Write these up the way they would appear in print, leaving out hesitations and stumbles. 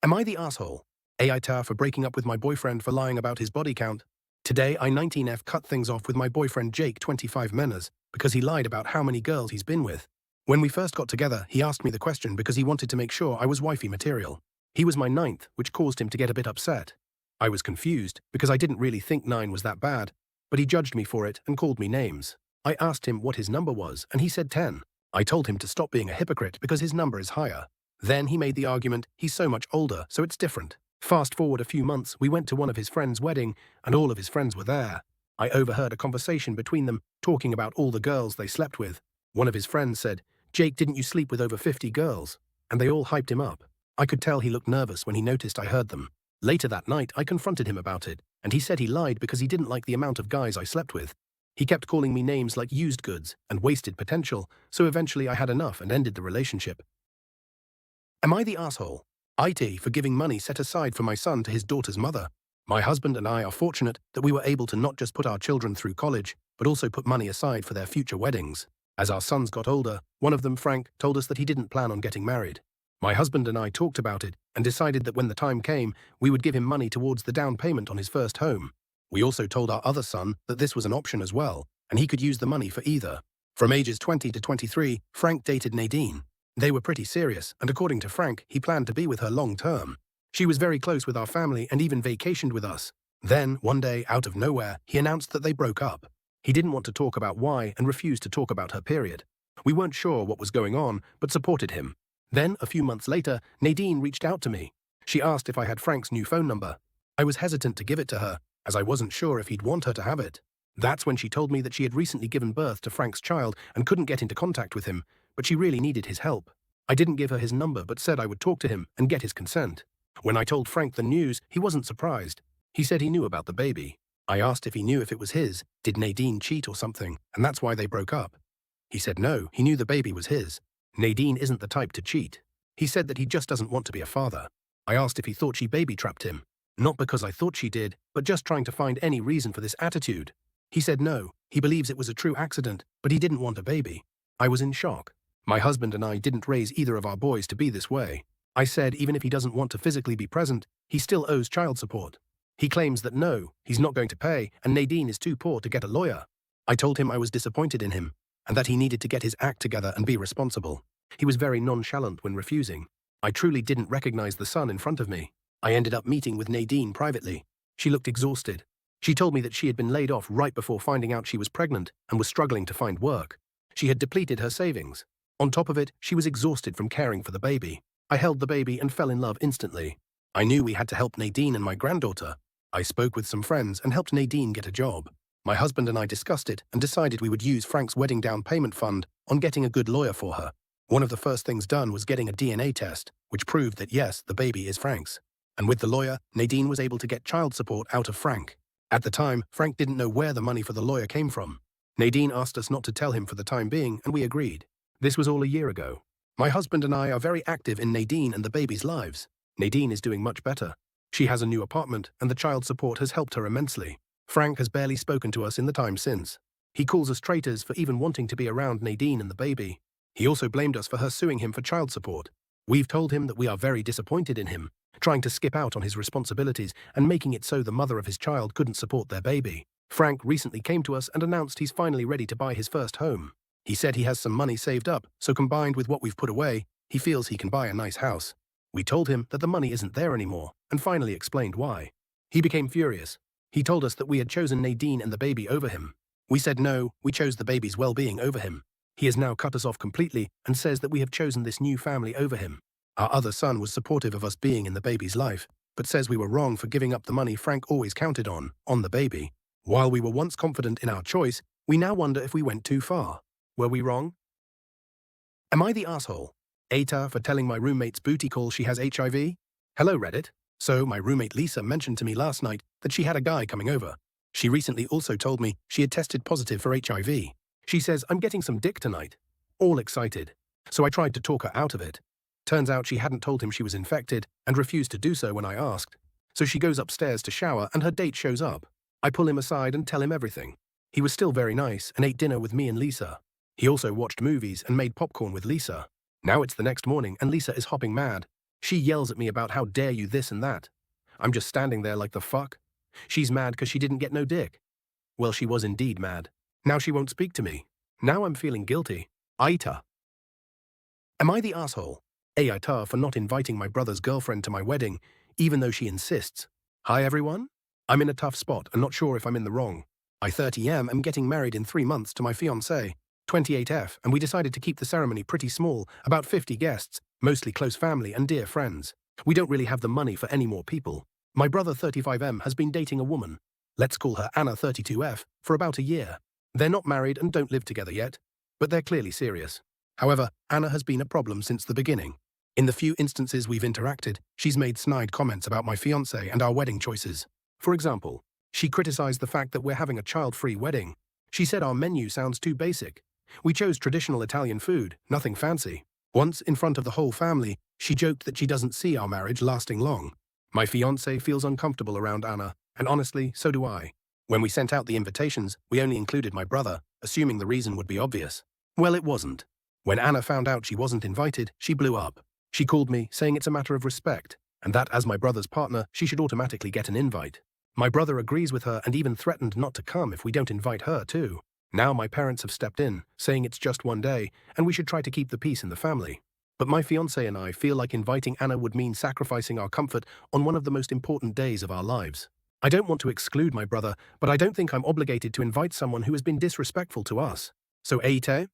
Am I the asshole? AITAH for breaking up with my boyfriend for lying about his body count. Today, I 19F cut things off with my boyfriend Jake 25 Manners because he lied about how many girls he's been with. When we first got together, he asked me the question because he wanted to make sure I was wifey material. He was my ninth, which caused him to get a bit upset. I was confused because I didn't really think 9 was that bad, but he judged me for it and called me names. I asked him what his number was and he said 10. I told him to stop being a hypocrite because his number is higher. Then he made the argument, he's so much older, so it's different. Fast forward a few months, we went to one of his friends' wedding, and all of his friends were there. I overheard a conversation between them, talking about all the girls they slept with. One of his friends said, "Jake, didn't you sleep with over 50 girls?" And they all hyped him up. I could tell he looked nervous when he noticed I heard them. Later that night, I confronted him about it, and he said he lied because he didn't like the amount of guys I slept with. He kept calling me names like used goods and wasted potential, so eventually I had enough and ended the relationship. Am I the asshole? AITAH for giving money set aside for my son to his daughter's mother. My husband and I are fortunate that we were able to not just put our children through college, but also put money aside for their future weddings. As our sons got older, one of them, Frank, told us that he didn't plan on getting married. My husband and I talked about it and decided that when the time came, we would give him money towards the down payment on his first home. We also told our other son that this was an option as well, and he could use the money for either. From ages 20 to 23, Frank dated Nadine. They were pretty serious, and according to Frank, he planned to be with her long term. She was very close with our family and even vacationed with us. Then, one day, out of nowhere, he announced that they broke up. He didn't want to talk about why and refused to talk about her period. We weren't sure what was going on, but supported him. Then, a few months later, Nadine reached out to me. She asked if I had Frank's new phone number. I was hesitant to give it to her, as I wasn't sure if he'd want her to have it. That's when she told me that she had recently given birth to Frank's child and couldn't get into contact with him, but she really needed his help. I didn't give her his number but said I would talk to him and get his consent. When I told Frank the news, he wasn't surprised. He said he knew about the baby. I asked if he knew if it was his, did Nadine cheat or something, and that's why they broke up. He said no, he knew the baby was his. Nadine isn't the type to cheat. He said that he just doesn't want to be a father. I asked if he thought she baby-trapped him. Not because I thought she did, but just trying to find any reason for this attitude. He said no, he believes it was a true accident, but he didn't want a baby. I was in shock. My husband and I didn't raise either of our boys to be this way. I said even if he doesn't want to physically be present, he still owes child support. He claims that no, he's not going to pay, and Nadine is too poor to get a lawyer. I told him I was disappointed in him, and that he needed to get his act together and be responsible. He was very nonchalant when refusing. I truly didn't recognize the son in front of me. I ended up meeting with Nadine privately. She looked exhausted. She told me that she had been laid off right before finding out she was pregnant and was struggling to find work. She had depleted her savings. On top of it, she was exhausted from caring for the baby. I held the baby and fell in love instantly. I knew we had to help Nadine and my granddaughter. I spoke with some friends and helped Nadine get a job. My husband and I discussed it and decided we would use Frank's wedding down payment fund on getting a good lawyer for her. One of the first things done was getting a DNA test, which proved that yes, the baby is Frank's. And with the lawyer, Nadine was able to get child support out of Frank. At the time, Frank didn't know where the money for the lawyer came from. Nadine asked us not to tell him for the time being, and we agreed. This was all a year ago. My husband and I are very active in Nadine and the baby's lives. Nadine is doing much better. She has a new apartment, and the child support has helped her immensely. Frank has barely spoken to us in the time since. He calls us traitors for even wanting to be around Nadine and the baby. He also blamed us for her suing him for child support. We've told him that we are very disappointed in him, trying to skip out on his responsibilities and making it so the mother of his child couldn't support their baby. Frank recently came to us and announced he's finally ready to buy his first home. He said he has some money saved up, so combined with what we've put away, he feels he can buy a nice house. We told him that the money isn't there anymore, and finally explained why. He became furious. He told us that we had chosen Nadine and the baby over him. We said no, we chose the baby's well-being over him. He has now cut us off completely and says that we have chosen this new family over him. Our other son was supportive of us being in the baby's life, but says we were wrong for giving up the money Frank always counted on the baby. While we were once confident in our choice, we now wonder if we went too far. Were we wrong? Am I the asshole? AITAH for telling my roommate's booty call she has HIV? Hello, Reddit. So, my roommate Lisa mentioned to me last night that she had a guy coming over. She recently also told me she had tested positive for HIV. She says, I'm getting some dick tonight. All excited. So I tried to talk her out of it. Turns out she hadn't told him she was infected and refused to do so when I asked. So she goes upstairs to shower and her date shows up. I pull him aside and tell him everything. He was still very nice and ate dinner with me and Lisa. He also watched movies and made popcorn with Lisa. Now it's the next morning and Lisa is hopping mad. She yells at me about how dare you this and that. I'm just standing there like the fuck. She's mad because she didn't get no dick. Well, she was indeed mad. Now she won't speak to me. Now I'm feeling guilty. AITA. Am I the asshole? AITA for not inviting my brother's girlfriend to my wedding, even though she insists. Hi everyone? I'm in a tough spot and not sure if I'm in the wrong. I 30M am getting married in 3 months to my fiancée, 28F, and we decided to keep the ceremony pretty small, about 50 guests, mostly close family and dear friends. We don't really have the money for any more people. My brother 35M has been dating a woman, let's call her Anna 32F, for about a year. They're not married and don't live together yet, but they're clearly serious. However, Anna has been a problem since the beginning. In the few instances we've interacted, she's made snide comments about my fiancé and our wedding choices. For example, she criticized the fact that we're having a child-free wedding. She said our menu sounds too basic. We chose traditional Italian food, nothing fancy. Once, in front of the whole family, she joked that she doesn't see our marriage lasting long. My fiancé feels uncomfortable around Anna, and honestly, so do I. When we sent out the invitations, we only included my brother, assuming the reason would be obvious. Well, it wasn't. When Anna found out she wasn't invited, she blew up. She called me, saying it's a matter of respect, and that as my brother's partner, she should automatically get an invite. My brother agrees with her and even threatened not to come if we don't invite her too. Now my parents have stepped in, saying it's just one day, and we should try to keep the peace in the family. But my fiancé and I feel like inviting Anna would mean sacrificing our comfort on one of the most important days of our lives. I don't want to exclude my brother, but I don't think I'm obligated to invite someone who has been disrespectful to us. So AITA?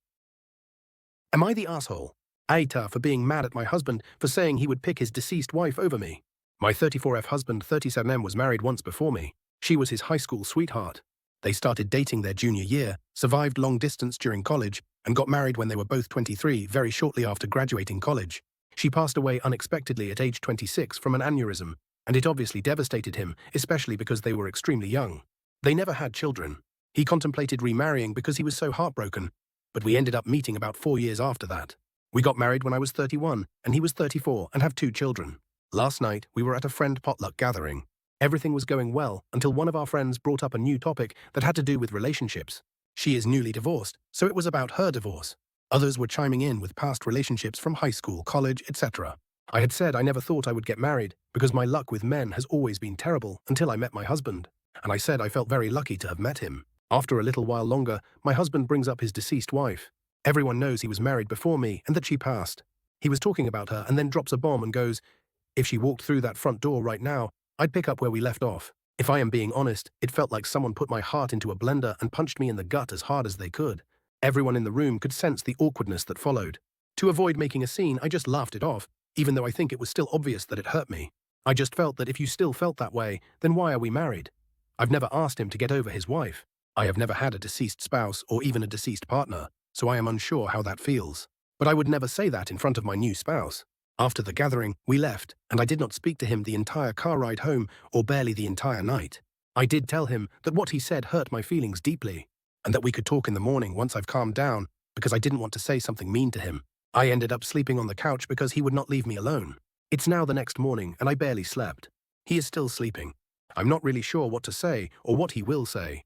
Am I the asshole? AITA for being mad at my husband for saying he would pick his deceased wife over me. My 34F husband 37M was married once before me. She was his high school sweetheart. They started dating their junior year, survived long distance during college, and got married when they were both 23 very shortly after graduating college. She passed away unexpectedly at age 26 from an aneurysm, and it obviously devastated him, especially because they were extremely young. They never had children. He contemplated remarrying because he was so heartbroken, but we ended up meeting about 4 years after that. We got married when I was 31, and he was 34, and have 2 children. Last night, we were at a friend potluck gathering. Everything was going well until one of our friends brought up a new topic that had to do with relationships. She is newly divorced, so it was about her divorce. Others were chiming in with past relationships from high school, college, etc. I had said I never thought I would get married because my luck with men has always been terrible until I met my husband. And I said I felt very lucky to have met him. After a little while longer, my husband brings up his deceased wife. Everyone knows he was married before me and that she passed. He was talking about her and then drops a bomb and goes, "If she walked through that front door right now, I'd pick up where we left off." If I am being honest, it felt like someone put my heart into a blender and punched me in the gut as hard as they could. Everyone in the room could sense the awkwardness that followed. To avoid making a scene, I just laughed it off, even though I think it was still obvious that it hurt me. I just felt that if you still felt that way, then why are we married? I've never asked him to get over his wife. I have never had a deceased spouse or even a deceased partner, so I am unsure how that feels. But I would never say that in front of my new spouse. After the gathering, we left, and I did not speak to him the entire car ride home or barely the entire night. I did tell him that what he said hurt my feelings deeply, and that we could talk in the morning once I've calmed down because I didn't want to say something mean to him. I ended up sleeping on the couch because he would not leave me alone. It's now the next morning, and I barely slept. He is still sleeping. I'm not really sure what to say or what he will say.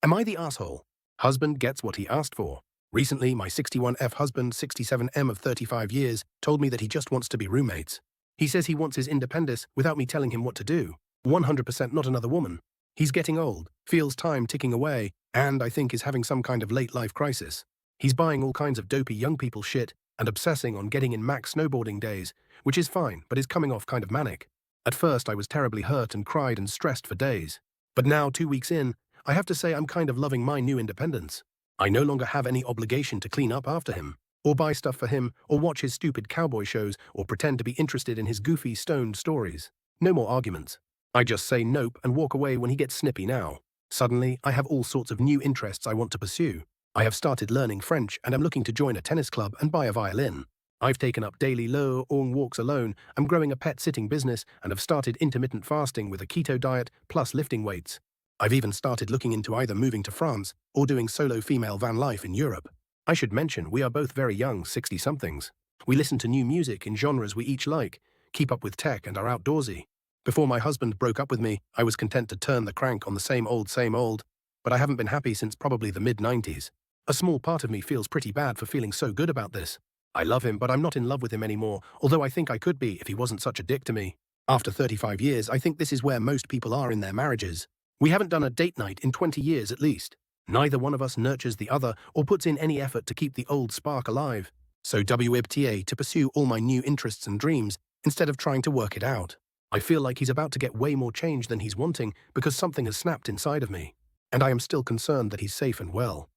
Am I the asshole? Husband gets what he asked for. Recently, my 61F husband, 67M of 35 years, told me that he just wants to be roommates. He says he wants his independence without me telling him what to do. 100% not another woman. He's getting old, feels time ticking away, and I think is having some kind of late-life crisis. He's buying all kinds of dopey young people shit and obsessing on getting in max snowboarding days, which is fine, but is coming off kind of manic. At first, I was terribly hurt and cried and stressed for days. But now, 2 weeks in, I have to say I'm kind of loving my new independence. I no longer have any obligation to clean up after him, or buy stuff for him, or watch his stupid cowboy shows, or pretend to be interested in his goofy, stoned stories. No more arguments. I just say nope and walk away when he gets snippy now. Suddenly, I have all sorts of new interests I want to pursue. I have started learning French and am looking to join a tennis club and buy a violin. I've taken up daily long walks alone, I'm growing a pet sitting business, and have started intermittent fasting with a keto diet plus lifting weights. I've even started looking into either moving to France or doing solo female van life in Europe. I should mention we are both very young 60-somethings. We listen to new music in genres we each like, keep up with tech and are outdoorsy. Before my husband broke up with me, I was content to turn the crank on the same old, but I haven't been happy since probably the mid-90s. A small part of me feels pretty bad for feeling so good about this. I love him, but I'm not in love with him anymore, although I think I could be if he wasn't such a dick to me. After 35 years, I think this is where most people are in their marriages. We haven't done a date night in 20 years at least. Neither one of us nurtures the other or puts in any effort to keep the old spark alive. So WIBTA to pursue all my new interests and dreams instead of trying to work it out. I feel like he's about to get way more change than he's wanting because something has snapped inside of me. And I am still concerned that he's safe and well.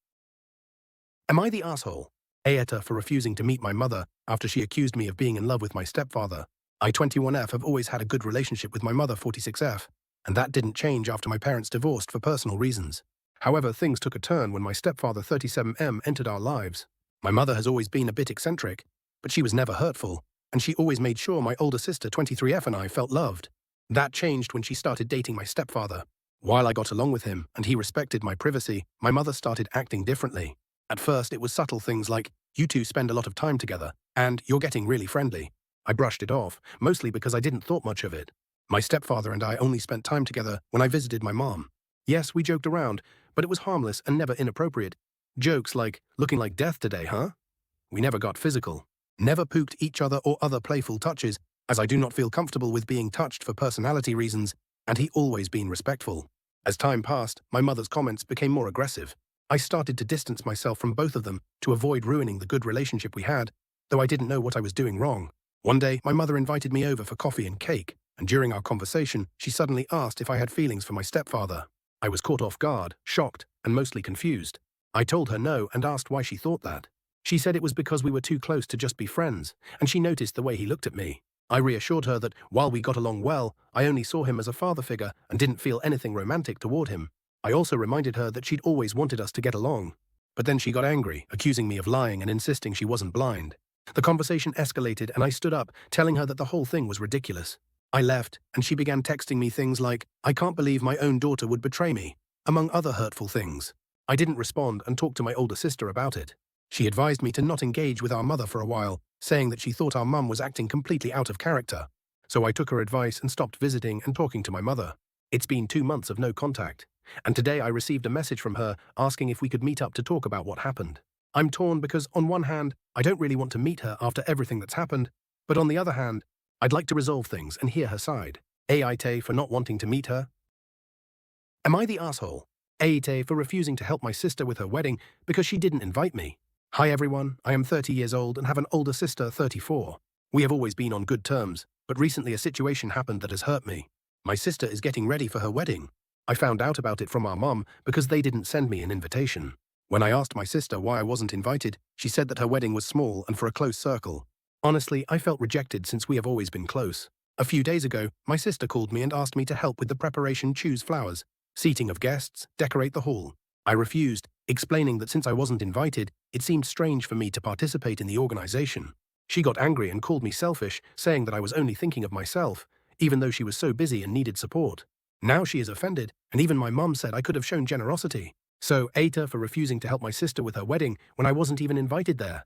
Am I the asshole? AITA for refusing to meet my mother after she accused me of being in love with my stepfather. I 21F have always had a good relationship with my mother 46F, and that didn't change after my parents divorced for personal reasons. However, things took a turn when my stepfather 37M entered our lives. My mother has always been a bit eccentric, but she was never hurtful, and she always made sure my older sister 23F and I felt loved. That changed when she started dating my stepfather. While I got along with him and he respected my privacy, my mother started acting differently. At first, it was subtle things like, "You two spend a lot of time together," and "You're getting really friendly." I brushed it off, mostly because I didn't thought much of it. My stepfather and I only spent time together when I visited my mom. Yes, we joked around, but it was harmless and never inappropriate. Jokes like, "Looking like death today, huh?" We never got physical. Never pooked each other or other playful touches, as I do not feel comfortable with being touched for personality reasons, and he always been respectful. As time passed, my mother's comments became more aggressive. I started to distance myself from both of them to avoid ruining the good relationship we had, though I didn't know what I was doing wrong. One day, my mother invited me over for coffee and cake, and during our conversation, she suddenly asked if I had feelings for my stepfather. I was caught off guard, shocked, and mostly confused. I told her no and asked why she thought that. She said it was because we were too close to just be friends, and she noticed the way he looked at me. I reassured her that while we got along well, I only saw him as a father figure and didn't feel anything romantic toward him. I also reminded her that she'd always wanted us to get along. But then she got angry, accusing me of lying and insisting she wasn't blind. The conversation escalated and I stood up, telling her that the whole thing was ridiculous. I left, and she began texting me things like, "I can't believe my own daughter would betray me," among other hurtful things. I didn't respond and talked to my older sister about it. She advised me to not engage with our mother for a while, saying that she thought our mum was acting completely out of character. So I took her advice and stopped visiting and talking to my mother. It's been 2 months of no contact, and today I received a message from her asking if we could meet up to talk about what happened. I'm torn because, on one hand, I don't really want to meet her after everything that's happened, but on the other hand, I'd like to resolve things and hear her side. AITA for not wanting to meet her. Am I the asshole? AITA for refusing to help my sister with her wedding because she didn't invite me. Hi everyone, I am 30 years old and have an older sister, 34. We have always been on good terms, but recently a situation happened that has hurt me. My sister is getting ready for her wedding. I found out about it from our mom because they didn't send me an invitation. When I asked my sister why I wasn't invited, she said that her wedding was small and for a close circle. Honestly, I felt rejected since we have always been close. A few days ago, my sister called me and asked me to help with the preparation, choose flowers, seating of guests, decorate the hall. I refused, explaining that since I wasn't invited, it seemed strange for me to participate in the organization. She got angry and called me selfish, saying that I was only thinking of myself, even though she was so busy and needed support. Now she is offended, and even my mum said I could have shown generosity. So AITA for refusing to help my sister with her wedding when I wasn't even invited there.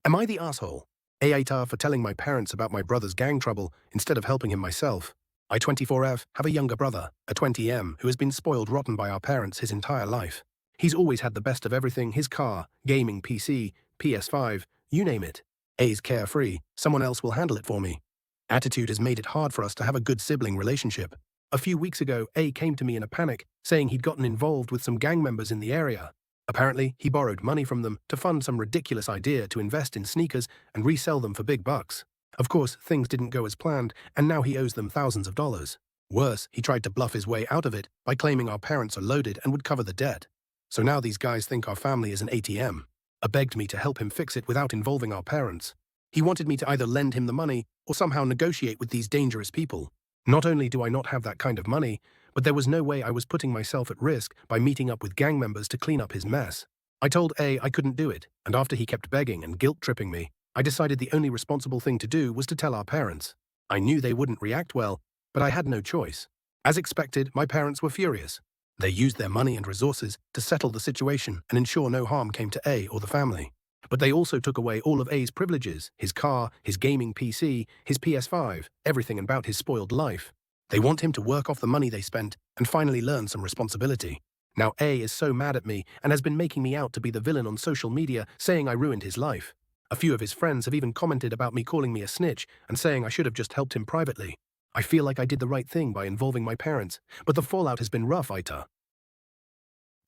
Am I the asshole? AITA for telling my parents about my brother's gang trouble instead of helping him myself. I 24F have a younger brother, a 20M, who has been spoiled rotten by our parents his entire life. He's always had the best of everything, his car, gaming PC, PS5, you name it. A's carefree, someone else will handle it for me. Attitude has made it hard for us to have a good sibling relationship. A few weeks ago, A came to me in a panic, saying he'd gotten involved with some gang members in the area. Apparently, he borrowed money from them to fund some ridiculous idea to invest in sneakers and resell them for big bucks. Of course, things didn't go as planned, and now he owes them thousands of dollars. Worse, he tried to bluff his way out of it by claiming our parents are loaded and would cover the debt. So now these guys think our family is an ATM. A begged me to help him fix it without involving our parents. He wanted me to either lend him the money or somehow negotiate with these dangerous people. Not only do I not have that kind of money, but there was no way I was putting myself at risk by meeting up with gang members to clean up his mess. I told A I couldn't do it, and after he kept begging and guilt-tripping me, I decided the only responsible thing to do was to tell our parents. I knew they wouldn't react well, but I had no choice. As expected, my parents were furious. They used their money and resources to settle the situation and ensure no harm came to A or the family. But they also took away all of A's privileges, his car, his gaming PC, his PS5, everything about his spoiled life. They want him to work off the money they spent and finally learn some responsibility. Now A is so mad at me and has been making me out to be the villain on social media, saying I ruined his life. A few of his friends have even commented about me calling me a snitch and saying I should have just helped him privately. I feel like I did the right thing by involving my parents, but the fallout has been rough, AITA.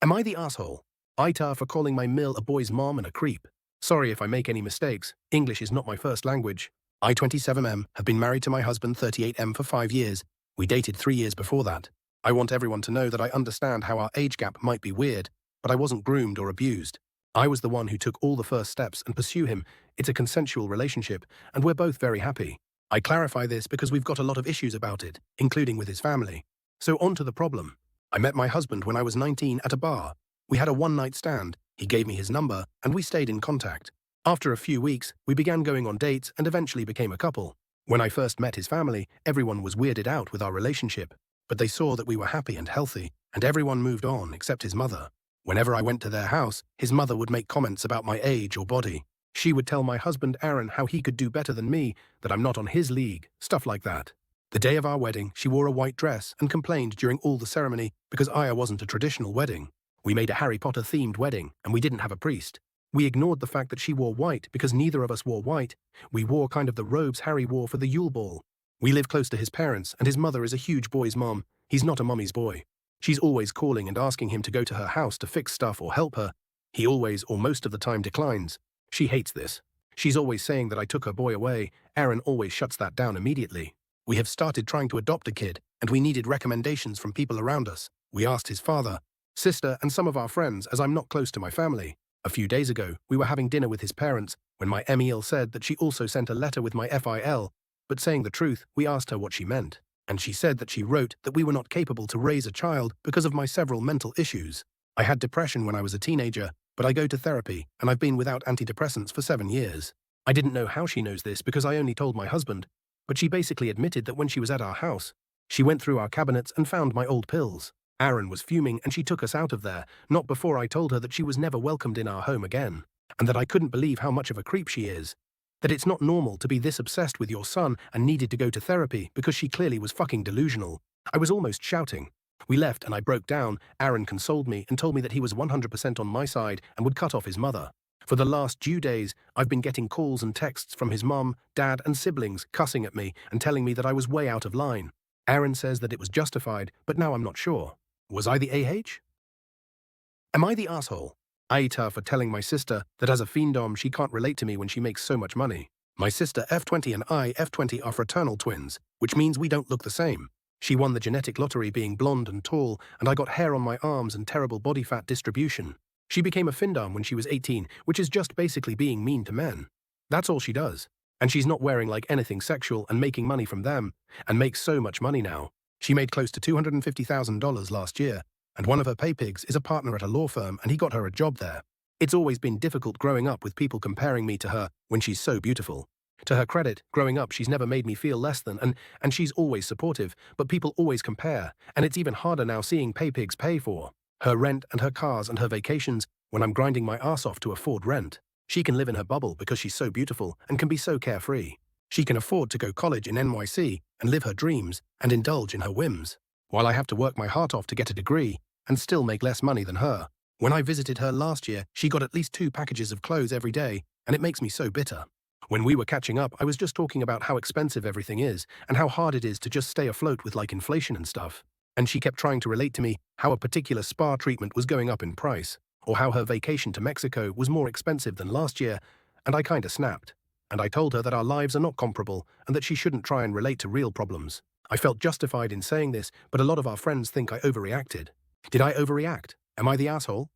Am I the asshole? AITA for calling my mill a boy's mom and a creep. Sorry if I make any mistakes. English is not my first language. I, 27M, have been married to my husband, 38M, for 5 years. We dated 3 years before that. I want everyone to know that I understand how our age gap might be weird, but I wasn't groomed or abused. I was the one who took all the first steps and pursue him. It's a consensual relationship, and we're both very happy. I clarify this because we've got a lot of issues about it, including with his family. So on to the problem. I met my husband when I was 19 at a bar. We had a one-night stand. He gave me his number, and we stayed in contact. After a few weeks, we began going on dates and eventually became a couple. When I first met his family, everyone was weirded out with our relationship, but they saw that we were happy and healthy, and everyone moved on except his mother. Whenever I went to their house, his mother would make comments about my age or body. She would tell my husband Aaron how he could do better than me, that I'm not on his league, stuff like that. The day of our wedding, she wore a white dress and complained during all the ceremony because Aya wasn't a traditional wedding. We made a Harry Potter-themed wedding, and we didn't have a priest. We ignored the fact that she wore white because neither of us wore white. We wore kind of the robes Harry wore for the Yule Ball. We live close to his parents, and his mother is a huge boy's mom. He's not a mommy's boy. She's always calling and asking him to go to her house to fix stuff or help her. He always or most of the time declines. She hates this. She's always saying that I took her boy away. Aaron always shuts that down immediately. We have started trying to adopt a kid, and we needed recommendations from people around us. We asked his father, sister, and some of our friends, as I'm not close to my family. A few days ago, we were having dinner with his parents when my Emil said that she also sent a letter with my FIL, but saying the truth, we asked her what she meant. And she said that she wrote that we were not capable to raise a child because of my several mental issues. I had depression when I was a teenager, but I go to therapy, and I've been without antidepressants for 7 years. I didn't know how she knows this because I only told my husband, but she basically admitted that when she was at our house, she went through our cabinets and found my old pills. Aaron was fuming and she took us out of there, not before I told her that she was never welcomed in our home again, and that I couldn't believe how much of a creep she is. That it's not normal to be this obsessed with your son and needed to go to therapy because she clearly was fucking delusional. I was almost shouting. We left and I broke down. Aaron consoled me and told me that he was 100% on my side and would cut off his mother. For the last few days, I've been getting calls and texts from his mum, dad, and siblings cussing at me and telling me that I was way out of line. Aaron says that it was justified, but now I'm not sure. Was I the AH? Am I the asshole? AITA for telling my sister that as a fiendom she can't relate to me when she makes so much money. My sister F20 and I, F20, are fraternal twins, which means we don't look the same. She won the genetic lottery being blonde and tall, and I got hair on my arms and terrible body fat distribution. She became a findom when she was 18, which is just basically being mean to men. That's all she does. And she's not wearing like anything sexual and making money from them, and makes so much money now. She made close to $250,000 last year, and one of her pay pigs is a partner at a law firm and he got her a job there. It's always been difficult growing up with people comparing me to her when she's so beautiful. To her credit, growing up she's never made me feel less than, and she's always supportive, but people always compare, and it's even harder now seeing pay pigs pay for her rent and her cars and her vacations when I'm grinding my ass off to afford rent. She can live in her bubble because she's so beautiful and can be so carefree. She can afford to go college in NYC and live her dreams and indulge in her whims, while I have to work my heart off to get a degree and still make less money than her. When I visited her last year, she got at least 2 packages of clothes every day, and it makes me so bitter. When we were catching up, I was just talking about how expensive everything is and how hard it is to just stay afloat with like inflation and stuff. And she kept trying to relate to me how a particular spa treatment was going up in price, or how her vacation to Mexico was more expensive than last year, and I kinda snapped. And I told her that our lives are not comparable and that she shouldn't try and relate to real problems. I felt justified in saying this, but a lot of our friends think I overreacted. Did I overreact? Am I the asshole?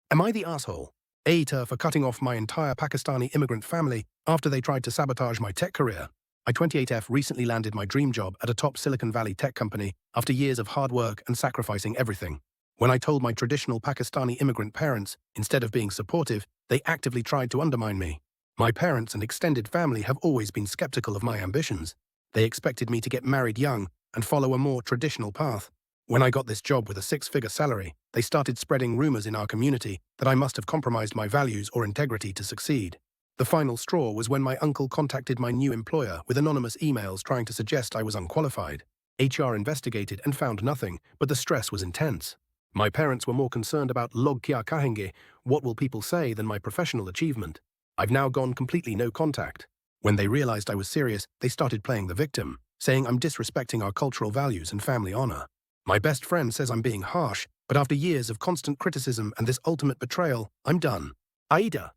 Am I the asshole? AITA for cutting off my entire Pakistani immigrant family after they tried to sabotage my tech career. I, 28F, recently landed my dream job at a top Silicon Valley tech company after years of hard work and sacrificing everything. When I told my traditional Pakistani immigrant parents, instead of being supportive, they actively tried to undermine me. My parents and extended family have always been skeptical of my ambitions. They expected me to get married young and follow a more traditional path. When I got this job with a 6-figure salary, they started spreading rumors in our community that I must have compromised my values or integrity to succeed. The final straw was when my uncle contacted my new employer with anonymous emails trying to suggest I was unqualified. HR investigated and found nothing, but the stress was intense. My parents were more concerned about log kya kahenge, what will people say, than my professional achievement. I've now gone completely no contact. When they realized I was serious, they started playing the victim, saying I'm disrespecting our cultural values and family honor. My best friend says I'm being harsh, but after years of constant criticism and this ultimate betrayal, I'm done. AITA.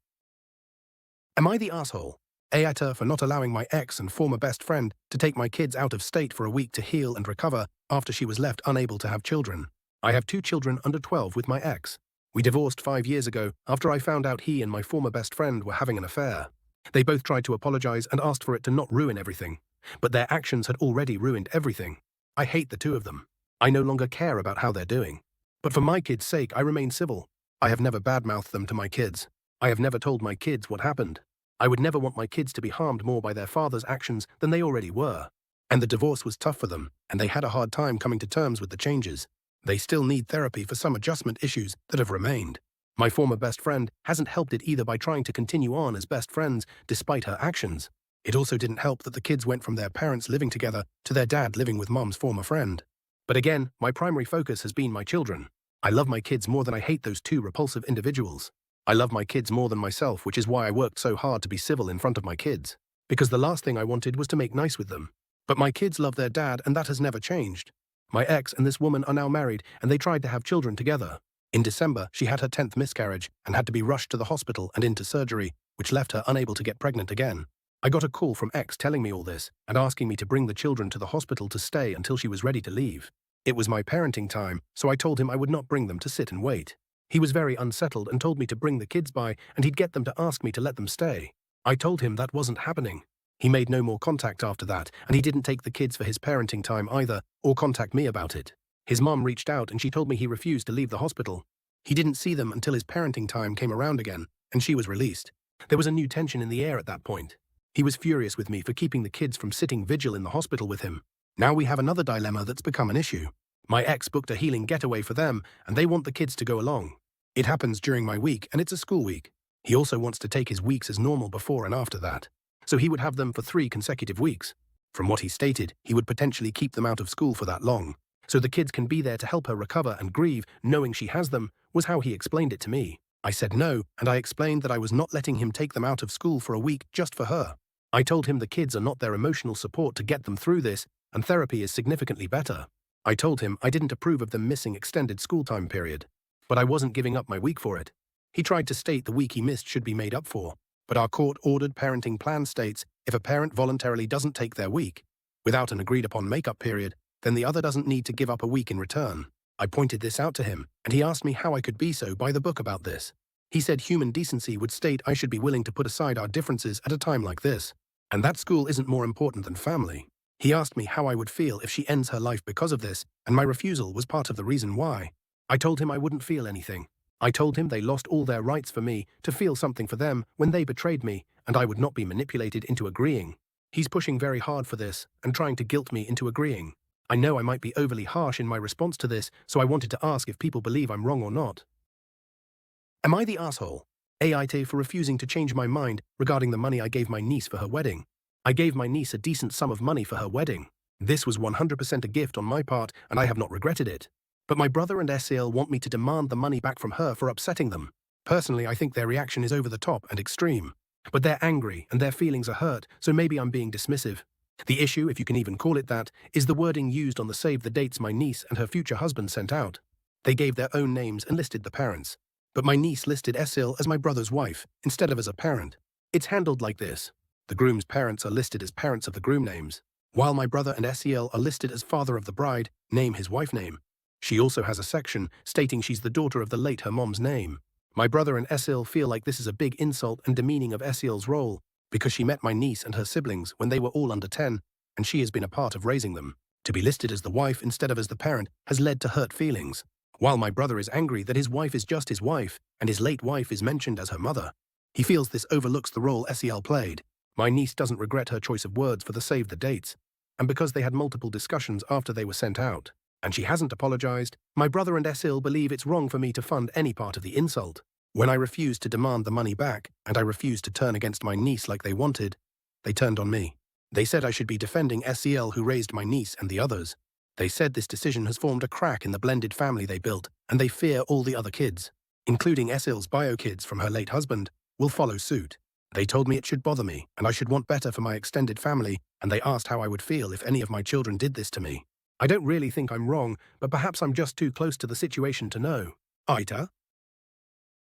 Am I the asshole? AITA for not allowing my ex and former best friend to take my kids out of state for a week to heal and recover after she was left unable to have children. I have 2 children under 12 with my ex. We divorced 5 years ago after I found out he and my former best friend were having an affair. They both tried to apologize and asked for it to not ruin everything, but their actions had already ruined everything. I hate the 2 of them. I no longer care about how they're doing. But for my kids' sake, I remain civil. I have never badmouthed them to my kids. I have never told my kids what happened. I would never want my kids to be harmed more by their father's actions than they already were. And the divorce was tough for them, and they had a hard time coming to terms with the changes. They still need therapy for some adjustment issues that have remained. My former best friend hasn't helped it either by trying to continue on as best friends despite her actions. It also didn't help that the kids went from their parents living together to their dad living with mom's former friend. But again, my primary focus has been my children. I love my kids more than I hate those 2 repulsive individuals. I love my kids more than myself, which is why I worked so hard to be civil in front of my kids. Because the last thing I wanted was to make nice with them. But my kids love their dad, and that has never changed. My ex and this woman are now married, and they tried to have children together. In December, she had her 10th miscarriage and had to be rushed to the hospital and into surgery, which left her unable to get pregnant again. I got a call from ex telling me all this and asking me to bring the children to the hospital to stay until she was ready to leave. It was my parenting time, so I told him I would not bring them to sit and wait. He was very unsettled and told me to bring the kids by and he'd get them to ask me to let them stay. I told him that wasn't happening. He made no more contact after that, and he didn't take the kids for his parenting time either, or contact me about it. His mom reached out and she told me he refused to leave the hospital. He didn't see them until his parenting time came around again, and she was released. There was a new tension in the air at that point. He was furious with me for keeping the kids from sitting vigil in the hospital with him. Now we have another dilemma that's become an issue. My ex booked a healing getaway for them, and they want the kids to go along. It happens during my week, and it's a school week. He also wants to take his weeks as normal before and after that. So he would have them for 3 consecutive weeks. From what he stated, he would potentially keep them out of school for that long, so the kids can be there to help her recover and grieve, knowing she has them, was how he explained it to me. I said no, and I explained that I was not letting him take them out of school for a week just for her. I told him the kids are not their emotional support to get them through this, and therapy is significantly better. I told him I didn't approve of them missing extended school time period, but I wasn't giving up my week for it. He tried to state the week he missed should be made up for, but our court-ordered parenting plan states if a parent voluntarily doesn't take their week, without an agreed-upon make-up period, then the other doesn't need to give up a week in return. I pointed this out to him, and he asked me how I could be so by the book about this. He said human decency would state I should be willing to put aside our differences at a time like this, and that school isn't more important than family. He asked me how I would feel if she ends her life because of this, and my refusal was part of the reason why. I told him I wouldn't feel anything. I told him they lost all their rights for me to feel something for them when they betrayed me, and I would not be manipulated into agreeing. He's pushing very hard for this and trying to guilt me into agreeing. I know I might be overly harsh in my response to this, so I wanted to ask if people believe I'm wrong or not. Am I the asshole? AITA for refusing to change my mind regarding the money I gave my niece for her wedding. I gave my niece a decent sum of money for her wedding. This was 100% a gift on my part, and I have not regretted it. But my brother and SEL want me to demand the money back from her for upsetting them. Personally, I think their reaction is over the top and extreme. But they're angry and their feelings are hurt, so maybe I'm being dismissive. The issue, if you can even call it that, is the wording used on the save the dates my niece and her future husband sent out. They gave their own names and listed the parents. But my niece listed SEL as my brother's wife, instead of as a parent. It's handled like this. The groom's parents are listed as parents of the groom names, while my brother and SEL are listed as father of the bride, name his wife name. She also has a section stating she's the daughter of the late her mom's name. My brother and SEL feel like this is a big insult and demeaning of SEL's role, because she met my niece and her siblings when they were all under 10, and she has been a part of raising them. To be listed as the wife instead of as the parent has led to hurt feelings, while my brother is angry that his wife is just his wife, and his late wife is mentioned as her mother. He feels this overlooks the role SEL played. My niece doesn't regret her choice of words for the save the dates, and because they had multiple discussions after they were sent out, and she hasn't apologized, my brother and SEL believe it's wrong for me to fund any part of the insult. When I refused to demand the money back, and I refused to turn against my niece like they wanted, they turned on me. They said I should be defending SEL who raised my niece and the others. They said this decision has formed a crack in the blended family they built, and they fear all the other kids, including SEL's bio kids from her late husband, will follow suit. They told me it should bother me, and I should want better for my extended family, and they asked how I would feel if any of my children did this to me. I don't really think I'm wrong, but perhaps I'm just too close to the situation to know. AITA?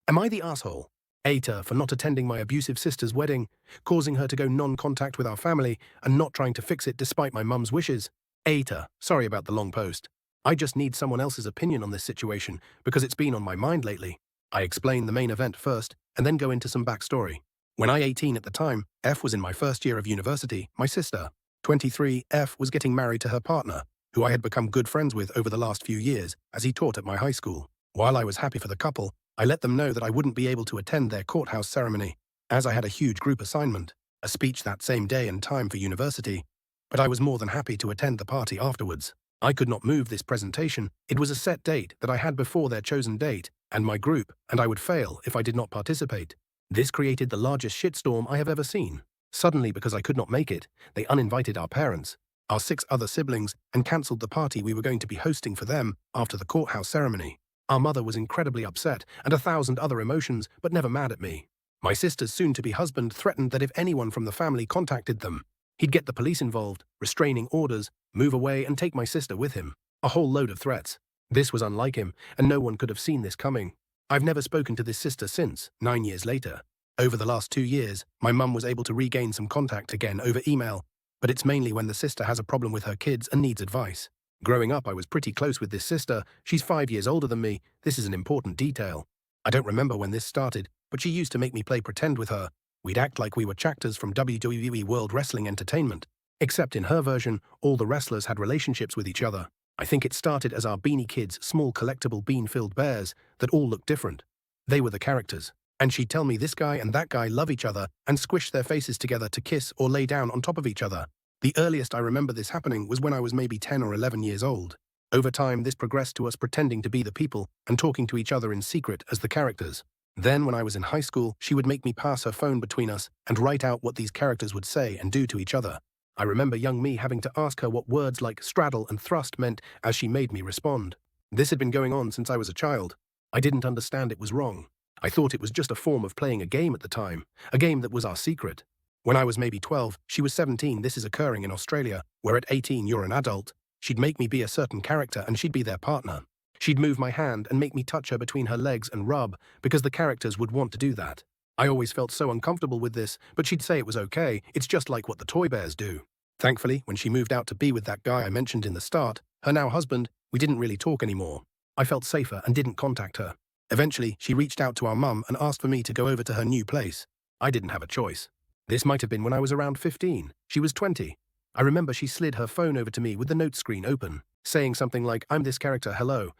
Am I the asshole? AITA for not attending my abusive sister's wedding, causing her to go non-contact with our family, and not trying to fix it despite my mum's wishes. AITA, sorry about the long post. I just need someone else's opinion on this situation, because it's been on my mind lately. I explain the main event first, and then go into some backstory. When I 18 at the time, F was in my first year of university, my sister, 23, F was getting married to her partner, who I had become good friends with over the last few years, as he taught at my high school. While I was happy for the couple, I let them know that I wouldn't be able to attend their courthouse ceremony, as I had a huge group assignment, a speech that same day and time for university, but I was more than happy to attend the party afterwards. I could not move this presentation. It was a set date that I had before their chosen date, and my group, and I would fail if I did not participate. This created the largest shitstorm I have ever seen. Suddenly, because I could not make it, they uninvited our parents, our 6 other siblings, and cancelled the party we were going to be hosting for them after the courthouse ceremony. Our mother was incredibly upset and 1,000 other emotions, but never mad at me. My sister's soon-to-be husband threatened that if anyone from the family contacted them, he'd get the police involved, restraining orders, move away and take my sister with him. A whole load of threats. This was unlike him, and no one could have seen this coming. I've never spoken to this sister since, 9 years later. Over the last 2 years, my mum was able to regain some contact again over email, but it's mainly when the sister has a problem with her kids and needs advice. Growing up, I was pretty close with this sister. She's 5 years older than me. This is an important detail. I don't remember when this started, but she used to make me play pretend with her. We'd act like we were actors from WWE World Wrestling Entertainment. Except in her version, all the wrestlers had relationships with each other. I think it started as our Beanie Kids small collectible bean-filled bears that all looked different. They were the characters. And she'd tell me this guy and that guy love each other and squish their faces together to kiss or lay down on top of each other. The earliest I remember this happening was when I was maybe 10 or 11 years old. Over time, this progressed to us pretending to be the people and talking to each other in secret as the characters. Then, when I was in high school, she would make me pass her phone between us and write out what these characters would say and do to each other. I remember young me having to ask her what words like straddle and thrust meant as she made me respond. This had been going on since I was a child. I didn't understand it was wrong. I thought it was just a form of playing a game at the time, a game that was our secret. When I was maybe 12, she was 17. This is occurring in Australia, where at 18 you're an adult. She'd make me be a certain character and she'd be their partner. She'd move my hand and make me touch her between her legs and rub, because the characters would want to do that. I always felt so uncomfortable with this, but she'd say it was okay, it's just like what the toy bears do. Thankfully, when she moved out to be with that guy I mentioned in the start, her now husband, we didn't really talk anymore. I felt safer and didn't contact her. Eventually, she reached out to our mum and asked for me to go over to her new place. I didn't have a choice. This might have been when I was around 15. She was 20. I remember she slid her phone over to me with the note screen open, saying something like, "I'm this character, hello."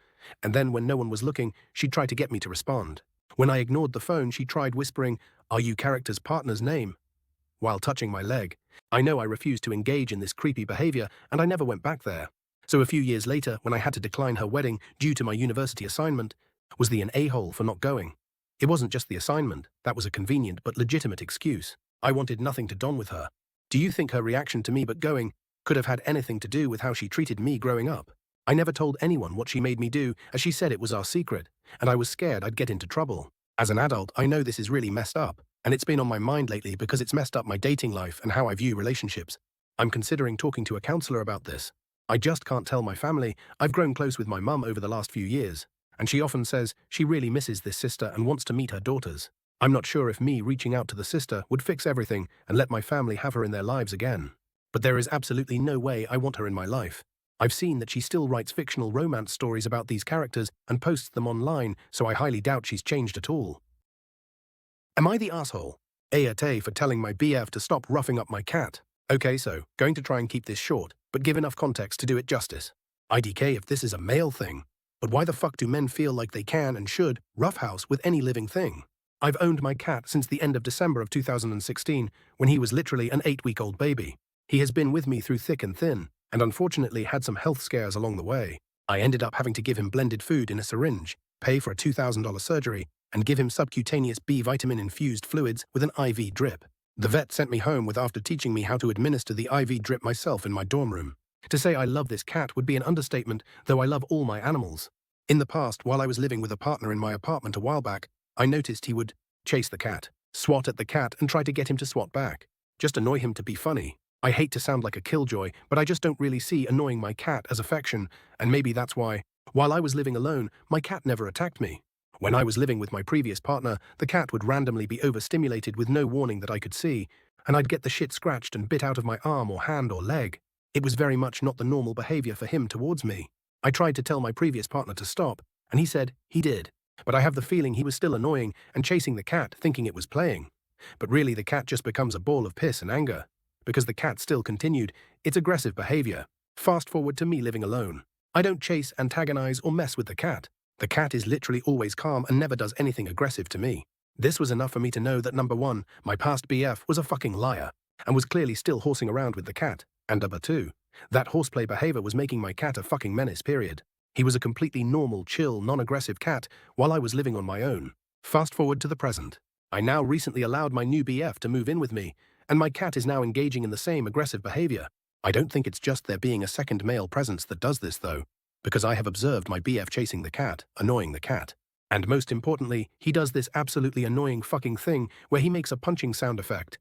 And then when no one was looking, she'd try to get me to respond. When I ignored the phone, she tried whispering, "Are you character's partner's name?" while touching my leg. I know I refused to engage in this creepy behavior, and I never went back there. So a few years later, when I had to decline her wedding due to my university assignment, was the an a-hole for not going. It wasn't just the assignment. That was a convenient but legitimate excuse. I wanted nothing to do with her. Do you think her reaction to me but going could have had anything to do with how she treated me growing up? I never told anyone what she made me do, as she said it was our secret, and I was scared I'd get into trouble. As an adult, I know this is really messed up, and it's been on my mind lately because it's messed up my dating life and how I view relationships. I'm considering talking to a counselor about this. I just can't tell my family. I've grown close with my mum over the last few years, and she often says she really misses this sister and wants to meet her daughters. I'm not sure if me reaching out to the sister would fix everything and let my family have her in their lives again. But there is absolutely no way I want her in my life. I've seen that she still writes fictional romance stories about these characters and posts them online, so I highly doubt she's changed at all. Am I the asshole? AITA for telling my BF to stop roughing up my cat. Okay, so, going to try and keep this short, but give enough context to do it justice. IDK if this is a male thing. But why the fuck do men feel like they can and should roughhouse with any living thing? I've owned my cat since the end of December of 2016, when he was literally an 8-week-old baby. He has been with me through thick and thin, and unfortunately had some health scares along the way. I ended up having to give him blended food in a syringe, pay for a $2,000 surgery, and give him subcutaneous B vitamin-infused fluids with an IV drip. The vet sent me home with after teaching me how to administer the IV drip myself in my dorm room. To say I love this cat would be an understatement, though I love all my animals. In the past, while I was living with a partner in my apartment a while back, I noticed he would chase the cat. swat at the cat and try to get him to swat back. Just annoy him to be funny. I hate to sound like a killjoy, but I just don't really see annoying my cat as affection, and maybe that's why. While I was living alone, my cat never attacked me. When I was living with my previous partner, the cat would randomly be overstimulated with no warning that I could see, and I'd get the shit scratched and bit out of my arm or hand or leg. It was very much not the normal behavior for him towards me. I tried to tell my previous partner to stop, and he said he did. But I have the feeling he was still annoying and chasing the cat, thinking it was playing. But really the cat just becomes a ball of piss and anger. Because the cat still continued its aggressive behavior. Fast forward to me living alone. I don't chase, antagonize, or mess with the cat. The cat is literally always calm and never does anything aggressive to me. This was enough for me to know that number 1, my past BF was a fucking liar, and was clearly still horsing around with the cat, and number 2, that horseplay behavior was making my cat a fucking menace, period. He was a completely normal, chill, non-aggressive cat while I was living on my own. Fast forward to the present. I now recently allowed my new BF to move in with me, and my cat is now engaging in the same aggressive behavior. I don't think it's just there being a second male presence that does this though, because I have observed my BF chasing the cat, annoying the cat. And most importantly, he does this absolutely annoying fucking thing where he makes a punching sound effect,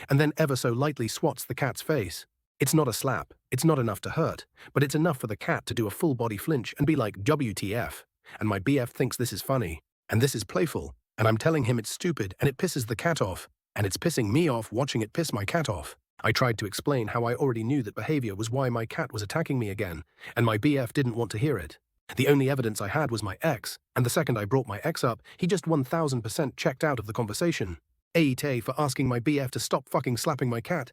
and then ever so lightly swats the cat's face. It's not a slap, it's not enough to hurt, but it's enough for the cat to do a full body flinch and be like, WTF, and my BF thinks this is funny, and this is playful, and I'm telling him it's stupid and it pisses the cat off, and it's pissing me off watching it piss my cat off. I tried to explain how I already knew that behavior was why my cat was attacking me again, and my BF didn't want to hear it. The only evidence I had was my ex, and the second I brought my ex up, he just 1000% checked out of the conversation. AITA for asking my BF to stop fucking slapping my cat,